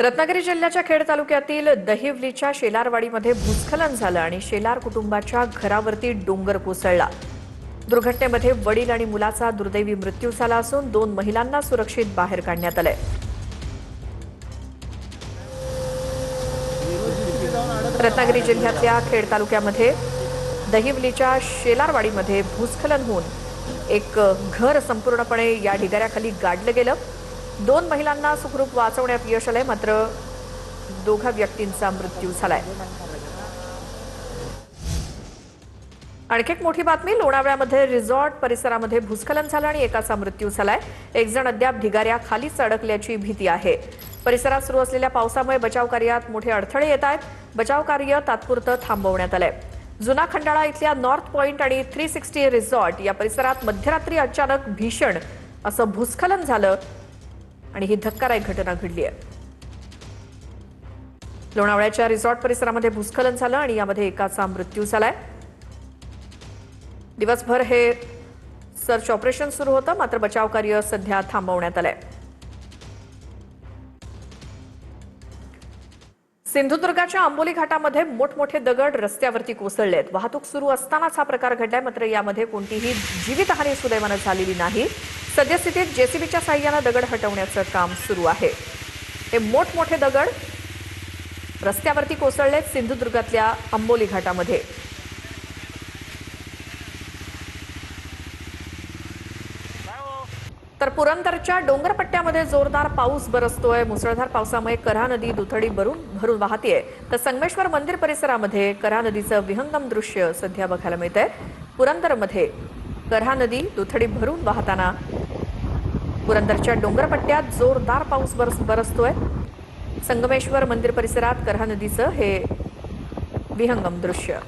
रत्नागिरी जिल्ह्याच्या खेड तालुक्यातील दहिवलीच्या शेलारवाडीमध्ये भूस्खलन झालं आणि शेलार कुटुंबाच्या घरावरती डोंगर कोसळला। दुर्घटनेमध्ये वडील आणि मुलाचा दुर्दैवी मृत्यू झाला असून 2 महिलांना सुरक्षित बाहेर काढण्यात आले। रत्नागिरी जिल्ह्यातल्या खेड तालुक्यामध्ये दहिवलीच्या शेलारवाडीमध्ये भूस्खलन होऊन एक घर संपूर्णपणे या ढिगाऱ्याखाली गाडलं गेलं। 2 महिलांना सुखरूप वाचवण्यात यश आले, मात्र 2 व्यक्तींचा मृत्यू झालाय। आणखी एक मोठी बातमी, लोणावळ्यामध्ये रिसॉर्ट परिसरामध्ये भूस्खलन झालं आणि एकाचा मृत्यू झालाय। एक जण अद्याप ढिगाऱ्याखालीच अडकल्याची भीती आहे। परिसरात सुरू असलेल्या पावसामुळे बचाव कार्यात मोठे अडथळे येत आहेत। बचाव कार्य तात्पुरतं थांबवण्यात आलंय। जुना खंडाळा इथल्या नॉर्थ पॉइंट आणि 360 रिसॉर्ट या परिसरात मध्यरात्री अचानक भीषण असं भूस्खलन झालं आणि ही धक्कादायक घटना घडली आहे। लोणावळ्याच्या रिसॉर्ट परिसरामध्ये भूस्खलन झालं आणि यामध्ये एकाचा मृत्यू झालाय। दिवसभर हे सर्च ऑपरेशन सुरू होतं, मात्र बचाव कार्य सध्या थांबवण्यात आलंय। सिंधुदुर्गाच्या आंबोली घाटामध्ये मोठमोठे दगड रस्त्यावरती कोसळलेत। वाहतूक सुरू असतानाच हा प्रकार घडलाय, मात्र यामध्ये कोणतीही जीवितहानी सुदैवानं झालेली नाही। सद्यस्थितीत जेसीबीच्या साहाय्याने दगड हटवण्याचं काम सुरू आहे। हे मोठमोठे दगड रस्त्यावरती कोसळलेत सिंधुदुर्गातल्या आंबोली घाटामध्ये। तर पुरंदरच्या डोंगरपट्ट्यामध्ये जोरदार पाऊस बरसतोय। मुसळधार पावसामुळे कऱ्हा नदी दुथडी भरून वाहतीये। तर संगमेश्वर मंदिर परिसरामध्ये कऱ्हा नदीचं विहंगम दृश्य सध्या बघायला मिळतंय। पुरंदरमध्ये कऱ्हा नदी दुथडी भरून वाहताना पुरंदरच्या डोंगरपट्ट्यात जोरदार पाऊस बरसतोय। संगमेश्वर मंदिर परिसरात कऱ्हा नदीचं हे विहंगम दृश्य।